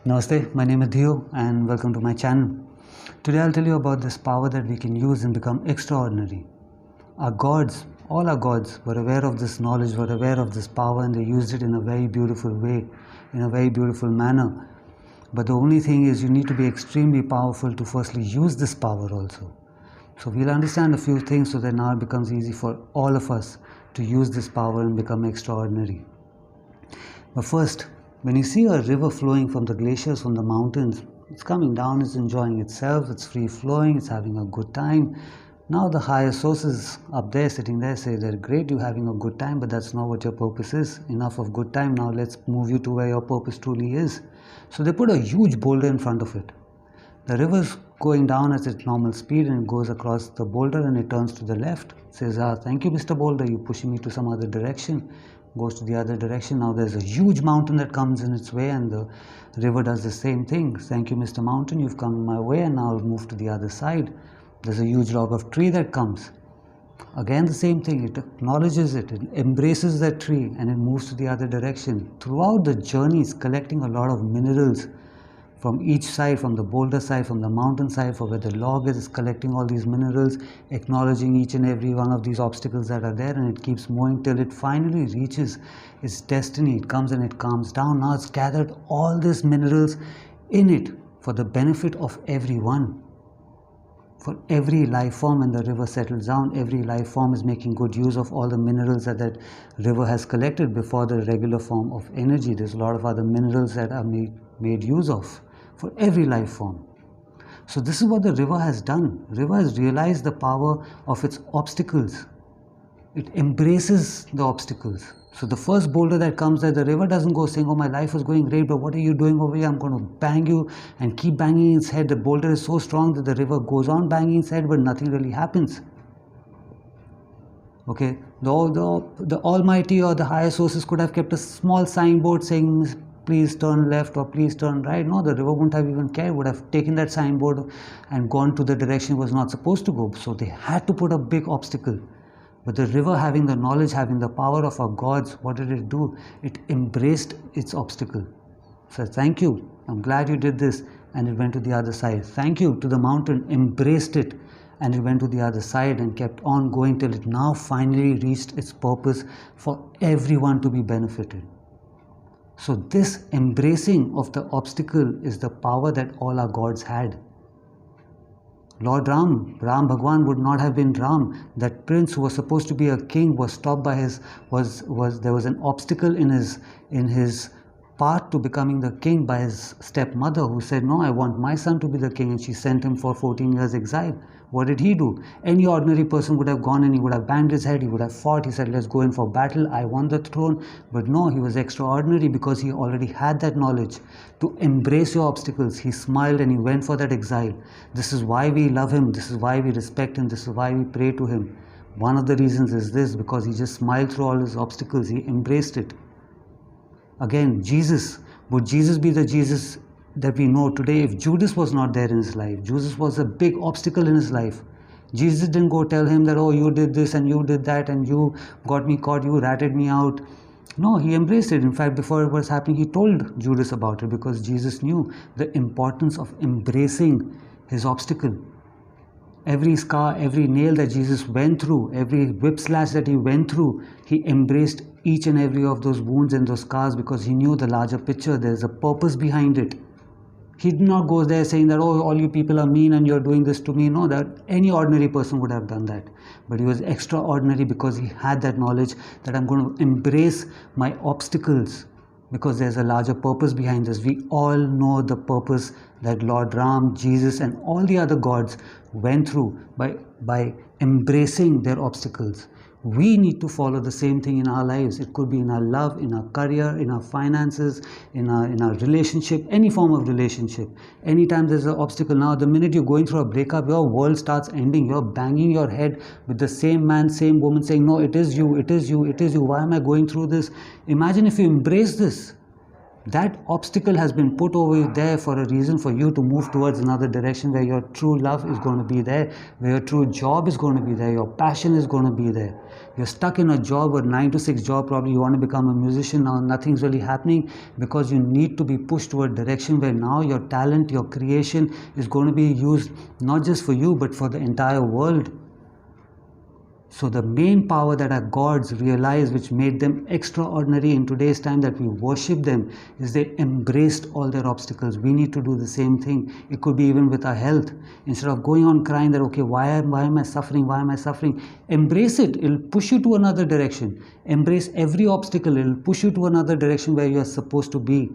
Namaste, my name is Dhio and welcome to my channel. Today I'll tell you about this power that we can use and become extraordinary. Our gods, all our gods, were aware of this knowledge, were aware of this power, and they used it in a very beautiful way, in a very beautiful manner. But the only thing is you need to be extremely powerful to firstly use this power also. So we'll understand a few things so that now it becomes easy for all of us to use this power and become extraordinary. But first, when you see a river flowing from the glaciers, from the mountains, it's coming down, it's enjoying itself, it's free flowing, it's having a good time. Now the higher sources up there, sitting there, say that great, you're having a good time, but that's not what your purpose is. Enough of good time, now let's move you to where your purpose truly is. So they put a huge boulder in front of it. The river's going down at its normal speed and it goes across the boulder and it turns to the left. It says, thank you, Mr. Boulder, you're pushing me to some other direction. Goes to the other direction. Now there's a huge mountain that comes in its way and the river does the same thing. Thank you, Mr. Mountain, you've come my way and now I'll move to the other side. There's a huge log of tree that comes. Again the same thing, it acknowledges it, it embraces that tree and it moves to the other direction. Throughout the journey it's collecting a lot of minerals from each side, from the boulder side, from the mountain side, for where the log is, it's collecting all these minerals, acknowledging each and every one of these obstacles that are there, and it keeps moving till it finally reaches its destiny. It comes and it calms down. Now it's gathered all these minerals in it for the benefit of everyone. For every life form, when the river settles down, every life form is making good use of all the minerals that that river has collected before the regular form of energy. There's a lot of other minerals that are made use of for every life form. So this is what the river has done. River has realized the power of its obstacles. It embraces the obstacles. So the first boulder that comes there, the river doesn't go saying, oh, my life is going great, but what are you doing over here? I'm going to bang you, and keep banging its head. The boulder is so strong that the river goes on banging its head, but nothing really happens. Okay, the Almighty or the higher sources could have kept a small signboard saying, please turn left or please turn right. No, the river wouldn't have even cared, would have taken that signboard and gone to the direction it was not supposed to go. So they had to put a big obstacle. But the river, having the knowledge, having the power of our gods, what did it do? It embraced its obstacle. Said, thank you, I'm glad you did this. And it went to the other side. Thank you to the mountain, embraced it. And it went to the other side and kept on going till it now finally reached its purpose for everyone to be benefited. So this embracing of the obstacle is the power that all our gods had. Lord Ram Bhagwan would not have been Ram. That prince who was supposed to be a king was stopped by there was an obstacle in his path to becoming the king by his stepmother, who said, no, I want my son to be the king, and she sent him for 14 years exile. What did he do? Any ordinary person would have gone and he would have banged his head, he would have fought, he said, let's go in for battle, I want the throne. But no, he was extraordinary because he already had that knowledge to embrace your obstacles. He smiled and he went for that exile. This is why we love him, this is why we respect him, this is why we pray to him. One of the reasons is this, because he just smiled through all his obstacles, he embraced it. Again, Jesus, would Jesus be the Jesus that we know today if Judas was not there in his life? Judas was a big obstacle in his life. Jesus didn't go tell him that, oh, you did this and you did that and you got me caught, you ratted me out. No, he embraced it. In fact, before it was happening, he told Judas about it because Jesus knew the importance of embracing his obstacle. Every scar, every nail that Jesus went through, every whip slash that he went through, he embraced each and every of those wounds and those scars because he knew the larger picture. There's a purpose behind it. He did not go there saying that, oh, all you people are mean and you're doing this to me. No, that any ordinary person would have done that. But he was extraordinary because he had that knowledge that I'm going to embrace my obstacles because there's a larger purpose behind this. We all know the purpose that Lord Ram, Jesus and all the other gods went through by embracing their obstacles. We need to follow the same thing in our lives. It could be in our love, in our career, in our finances, in our relationship, any form of relationship. Anytime there's an obstacle, now the minute you're going through a breakup, your world starts ending. You're banging your head with the same man, same woman saying, no, it is you, it is you, it is you. Why am I going through this? Imagine if you embrace this. That obstacle has been put over there for a reason, for you to move towards another direction where your true love is going to be there, where your true job is going to be there, your passion is going to be there. You're stuck in a job, a 9 to 6 job, probably you want to become a musician now, nothing's really happening because you need to be pushed toward a direction where now your talent, your creation is going to be used not just for you but for the entire world. So the main power that our gods realized, which made them extraordinary in today's time that we worship them, is they embraced all their obstacles. We need to do the same thing. It could be even with our health. Instead of going on crying that, okay, why am I suffering? Why am I suffering? Embrace it. It'll push you to another direction. Embrace every obstacle. It'll push you to another direction where you are supposed to be.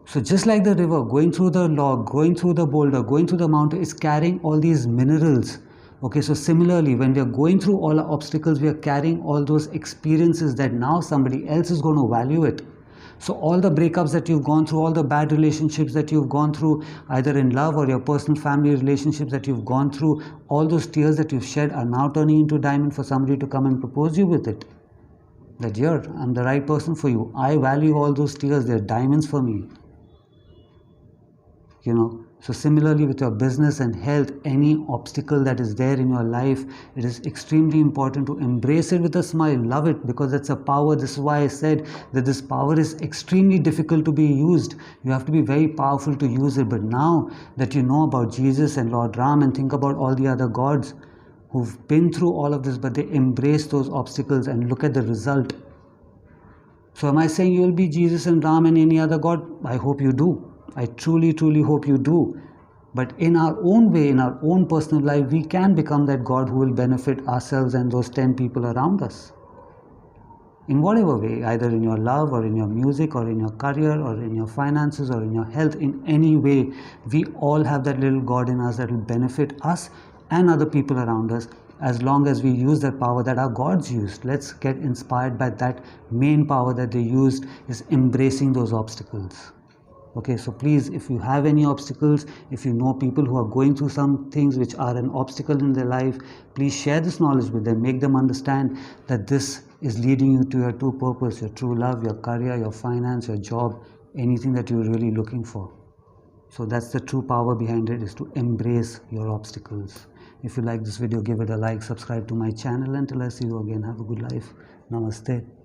So just like the river, going through the log, going through the boulder, going through the mountain, is carrying all these minerals. Okay, so similarly, when we are going through all our obstacles, we are carrying all those experiences that now somebody else is going to value it. So all the breakups that you've gone through, all the bad relationships that you've gone through, either in love or your personal family relationships that you've gone through, all those tears that you've shed are now turning into diamond for somebody to come and propose you with it. That, yeah, I'm the right person for you. I value all those tears. They're diamonds for me. You know, so similarly with your business and health, any obstacle that is there in your life, it is extremely important to embrace it with a smile. Love it, because that's a power. This is why I said that this power is extremely difficult to be used. You have to be very powerful to use it. But now that you know about Jesus and Lord Ram, and think about all the other gods who've been through all of this, but they embrace those obstacles, and look at the result. So am I saying you will be Jesus and Ram and any other god? I hope you do. I truly, truly hope you do. But in our own way, in our own personal life, we can become that God who will benefit ourselves and those 10 people around us. In whatever way, either in your love or in your music or in your career or in your finances or in your health, in any way, we all have that little God in us that will benefit us and other people around us, as long as we use that power that our gods used. Let's get inspired by that main power that they used, is embracing those obstacles. Okay, so please, if you have any obstacles, if you know people who are going through some things which are an obstacle in their life, please share this knowledge with them. Make them understand that this is leading you to your true purpose, your true love, your career, your finance, your job, anything that you're really looking for. So that's the true power behind it, is to embrace your obstacles. If you like this video, give it a like, subscribe to my channel. Until I see you again, have a good life. Namaste.